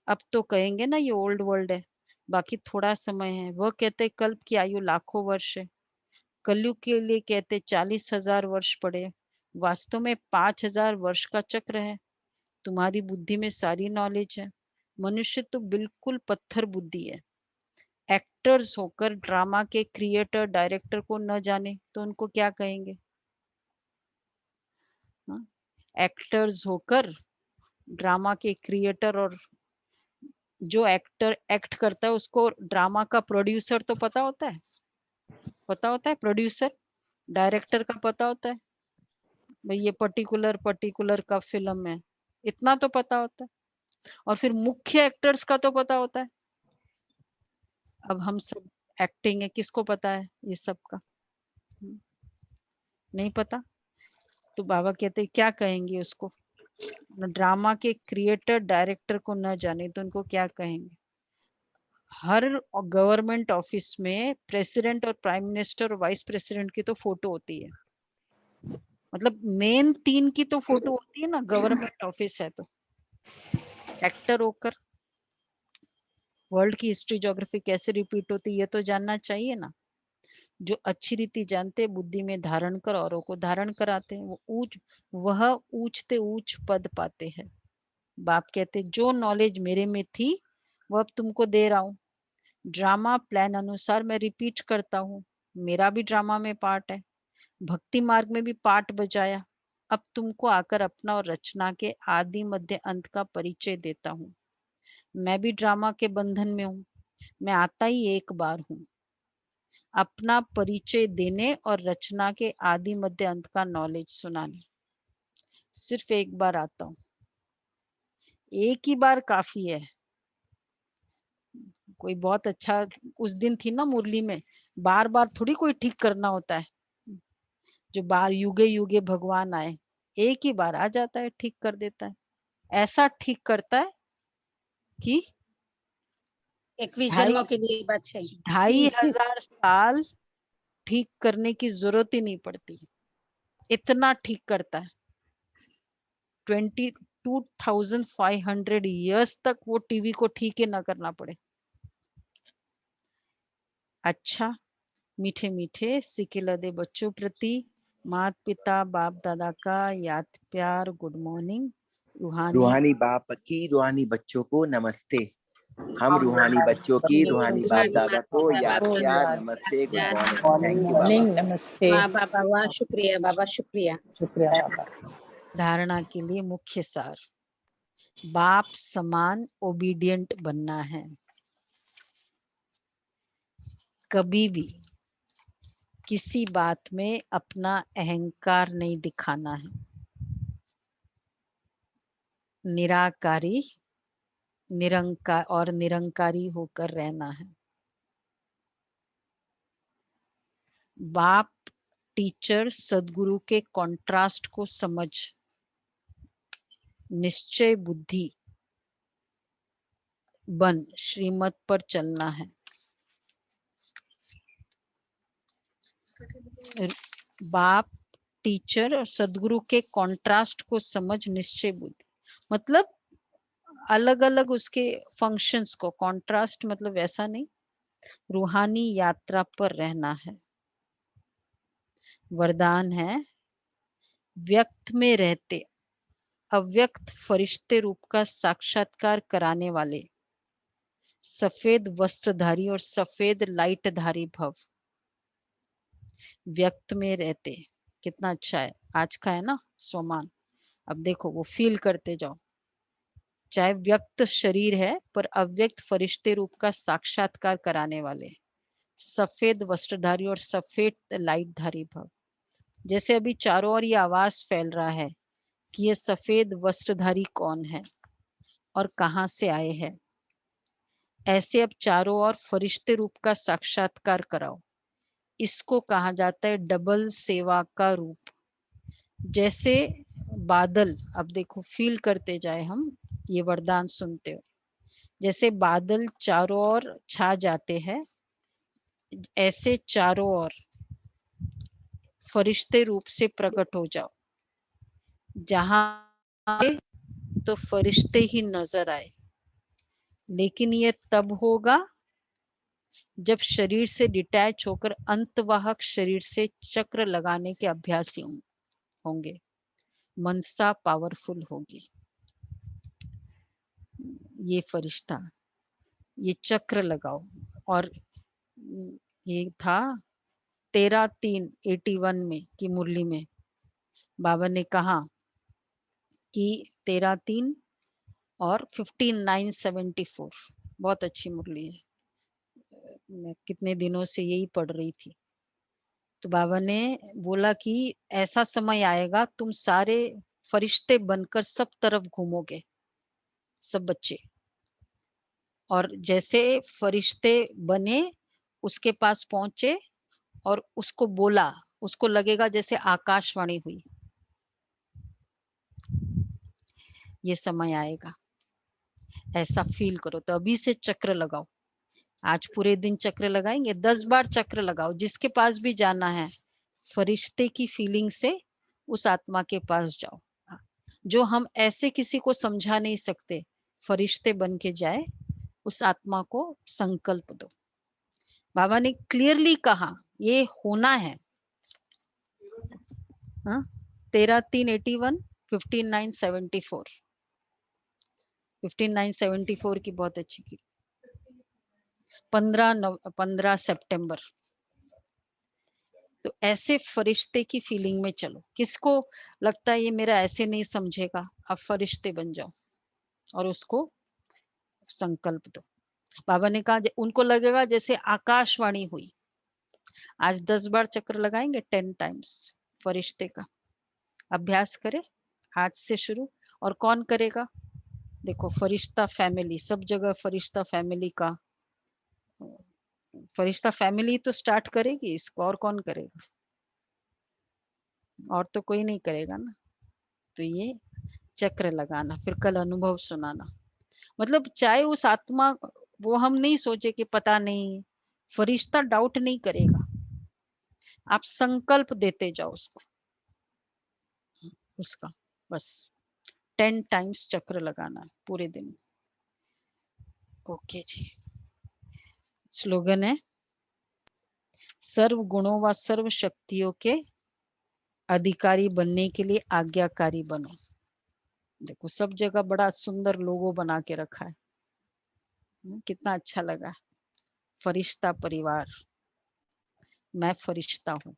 अब तो कहेंगे ना ये ओल्ड वर्ल्ड है, बाकी थोड़ा समय है। वह कहते कल्प की आयु लाखों वर्ष है, कलयुग के लिए कहते 40,000 वर्ष पड़े, वास्तव में 5,000 वर्ष का चक्र है। तुम्हारी बुद्धि में सारी नॉलेज है। मनुष्य तो बिल्कुल पत्थर बुद्धि है। एक्टर्स होकर ड्रामा के क्रिएटर डायरेक्टर को न जाने तो उनको क्या कहेंगे? एक्टर्स होकर ड्रामा के क्रिएटर, और जो एक्टर एक्ट करता है उसको ड्रामा का प्रोड्यूसर तो पता होता है, प्रोड्यूसर डायरेक्टर का पता होता है, भाई ये पर्टिकुलर का फिल्म है, इतना तो पता होता है। और फिर मुख्य एक्टर्स का तो पता होता है। अब हम सब एक्टिंग है, किसको पता है ये सब का? नहीं पता। तो बाबा कहते क्या कहेंगे उसको? ड्रामा के क्रिएटर डायरेक्टर को न जाने तो उनको क्या कहेंगे? हर गवर्नमेंट ऑफिस में प्रेसिडेंट और प्राइम मिनिस्टर और वाइस प्रेसिडेंट की तो फोटो होती है, मतलब मेन 3 की तो फोटो होती है ना, गवर्नमेंट ऑफिस है तो। एक्टर होकर वर्ल्ड की हिस्ट्री ज्योग्राफी कैसे रिपीट होती है ये तो जानना चाहिए ना। जो अच्छी रीति जानते बुद्धि में धारण कर औरों को धारण कराते हैं, वह ऊंचते ऊंच पद पाते हैं। बाप कहते जो नॉलेज मेरे में थी वो अब तुमको दे रहा हूँ। ड्रामा प्लान अनुसार मैं रिपीट करता हूँ, मेरा भी ड्रामा में पार्ट है। भक्ति मार्ग में भी पार्ट बजाया, अब तुमको आकर अपना और रचना के आदि मध्य अंत का परिचय देता हूँ। मैं भी ड्रामा के बंधन में हूँ, मैं आता ही एक बार हूँ। अपना परिचय देने और रचना के आदि मध्य अंत का नॉलेज सुनाने। सिर्फ एक बार आता हूँ, एक ही बार काफी है। कोई बहुत अच्छा उस दिन थी ना मुरली में, बार बार थोड़ी कोई ठीक करना होता है। जो बार युगे युगे भगवान आए, एक ही बार आ जाता है, ठीक कर देता है। ऐसा ठीक करता है कि 21 जन्मों के लिए बचे। 2500 साल ठीक करने की जरूरत ही नहीं पड़ती, इतना ठीक करता है। 22,500 ईयर्स तक वो टीवी को ठीक ही ना करना पड़े। अच्छा, मीठे मीठे सिके लदे बच्चों प्रति माता पिता बाप दादा का याद प्यार, गुड मॉर्निंग। रूहानी बाप की रूहानी बच्चों को नमस्ते। हम रूहानी बच्चों की रूहानी बाप दादा को याद प्यार, नमस्ते, गुड मॉर्निंग। थैंक यू बाबा। नमस्ते। बाबा बाबा शुक्रिया, बाबा शुक्रिया। शुक्रिया बाबा। धारणा के लिए मुख्य सार, बाप समान ओबीडिएंट बनना है। कभी भी किसी बात में अपना अहंकार नहीं दिखाना है। निराकारी निरंकार और निरंकारी होकर रहना है। बाप टीचर सदगुरु के कॉन्ट्रास्ट को समझ निश्चय बुद्धि बन श्रीमत पर चलना है। बाप टीचर और सदगुरु के कॉन्ट्रास्ट को समझ निश्चय बुद्धि, मतलब अलग अलग उसके फंक्शंस को, कॉन्ट्रास्ट मतलब वैसा नहीं, रूहानी यात्रा पर रहना है। वरदान है, व्यक्त में रहते अव्यक्त फरिश्ते रूप का साक्षात्कार कराने वाले सफेद वस्त्रधारी और सफेद लाइटधारी भव। व्यक्त में रहते, कितना अच्छा है, आज का है ना सोमान। अब देखो वो फील करते जाओ, चाहे व्यक्त शरीर है पर अव्यक्त फरिश्ते रूप का साक्षात्कार कराने वाले सफेद वस्त्रधारी और सफेद लाइटधारी भव। जैसे अभी चारों ओर ये आवाज फैल रहा है कि ये सफेद वस्त्रधारी कौन है और कहां से आए हैं, ऐसे अब चारों ओर फरिश्ते रूप का साक्षात्कार कराओ। इसको कहा जाता है डबल सेवा का रूप। जैसे बादल, अब देखो फील करते जाए हम, ये वरदान सुनते हो, जैसे बादल चारों ओर छा जाते हैं, ऐसे चारों ओर फरिश्ते रूप से प्रकट हो जाओ। जहां तो फरिश्ते ही नजर आए, लेकिन ये तब होगा जब शरीर से डिटैच होकर अंतवाहक शरीर से चक्र लगाने के अभ्यासी होंगे, मनसा पावरफुल होगी। ये फरिश्ता, ये चक्र लगाओ। और ये था 13/3/81 में की मुरली में बाबा ने कहा कि 13/3 और 15/9/74 बहुत अच्छी मुरली है, मैं कितने दिनों से यही पढ़ रही थी। तो बाबा ने बोला कि ऐसा समय आएगा तुम सारे फरिश्ते बनकर सब तरफ घूमोगे, सब बच्चे, और जैसे फरिश्ते बने उसके पास पहुंचे और उसको बोला, उसको लगेगा जैसे आकाशवाणी हुई। ये समय आएगा, ऐसा फील करो। तो अभी से चक्र लगाओ, आज पूरे दिन चक्र लगाएंगे, 10 बार चक्र लगाओ। जिसके पास भी जाना है, फरिश्ते की फीलिंग से उस आत्मा के पास जाओ। जो हम ऐसे किसी को समझा नहीं सकते, फरिश्ते बन के जाए, उस आत्मा को संकल्प दो। बाबा ने क्लियरली कहा ये होना है। 13/3/81, 15/9/74, 15/9/74 की बहुत अच्छी की। 15 सितंबर। तो ऐसे फरिश्ते की फीलिंग में चलो। किसको लगता है ये मेरा ऐसे नहीं समझेगा, आप फरिश्ते बन जाओ और उसको संकल्प दो। बाबा ने कहा उनको लगेगा जैसे आकाशवाणी हुई। आज 10 बार चक्र लगाएंगे, 10 टाइम्स फरिश्ते का अभ्यास करें आज से शुरू। और कौन करेगा? देखो, फरिश्ता फैमिली, सब जगह फरिश्ता फैमिली का, फरिश्ता फैमिली तो स्टार्ट करेगी इसको, और कौन करेगा? और तो कोई नहीं करेगा ना। तो ये चक्र लगाना, फिर कल अनुभव सुनाना। मतलब चाहे उस आत्मा, वो हम नहीं सोचे कि पता नहीं, फरिश्ता डाउट नहीं करेगा। आप संकल्प देते जाओ उसका बस 10 टाइम्स चक्र लगाना पूरे दिन। ओके जी। स्लोगन है, सर्व गुणों व सर्व शक्तियों के अधिकारी बनने के लिए आज्ञाकारी बनो। देखो, सब जगह बड़ा सुंदर लोगो बना के रखा है, कितना अच्छा लगा। फरिश्ता परिवार, मैं फरिश्ता हूँ।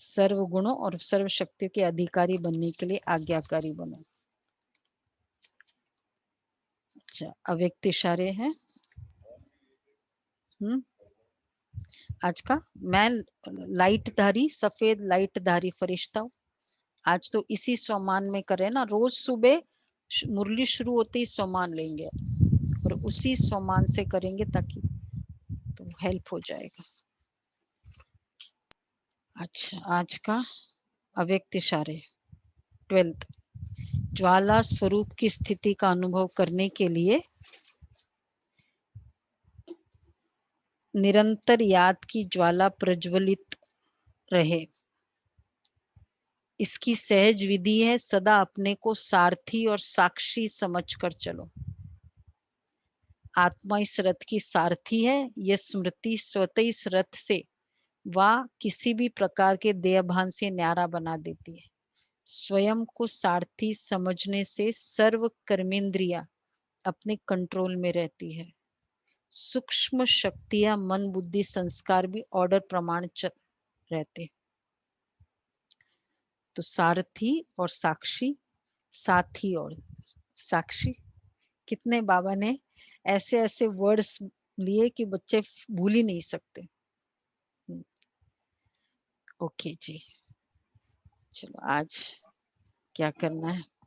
सर्व गुणों और सर्व शक्तियों के अधिकारी बनने के लिए आज्ञाकारी बनो। अच्छा, अव्यक्त इशारे हैं। आज का मैं लाइटधारी, सफेद लाइटधारी फरिश्ता हूँ। आज तो इसी सोमान में करें ना, रोज सुबह मुरली शुरू होते ही सोमान लेंगे और उसी सोमान से करेंगे ताकि तो हेल्प हो जाएगा। अच्छा, आज का अव्यक्त इशारे 12th, ज्वाला स्वरूप की स्थिति का अनुभव करने के लिए निरंतर याद की ज्वाला प्रज्वलित रहे। इसकी सहज विधि है, सदा अपने को सारथी और साक्षी समझकर चलो। आत्मा इस रथ की सारथी है। यह स्मृति स्वतः इस रथ से व किसी भी प्रकार के देहभान से न्यारा बना देती है। स्वयं को सारथी समझने से सर्व कर्मेंद्रिया अपने कंट्रोल में रहती है। सूक्ष्म शक्तियां, मन, बुद्धि, संस्कार भी ऑर्डर प्रमाण रहते। तो सारथी और साक्षी, साथी और साक्षी, कितने बाबा ने ऐसे ऐसे वर्ड्स लिए कि बच्चे भूल ही नहीं सकते। ओके जी, चलो आज क्या करना है।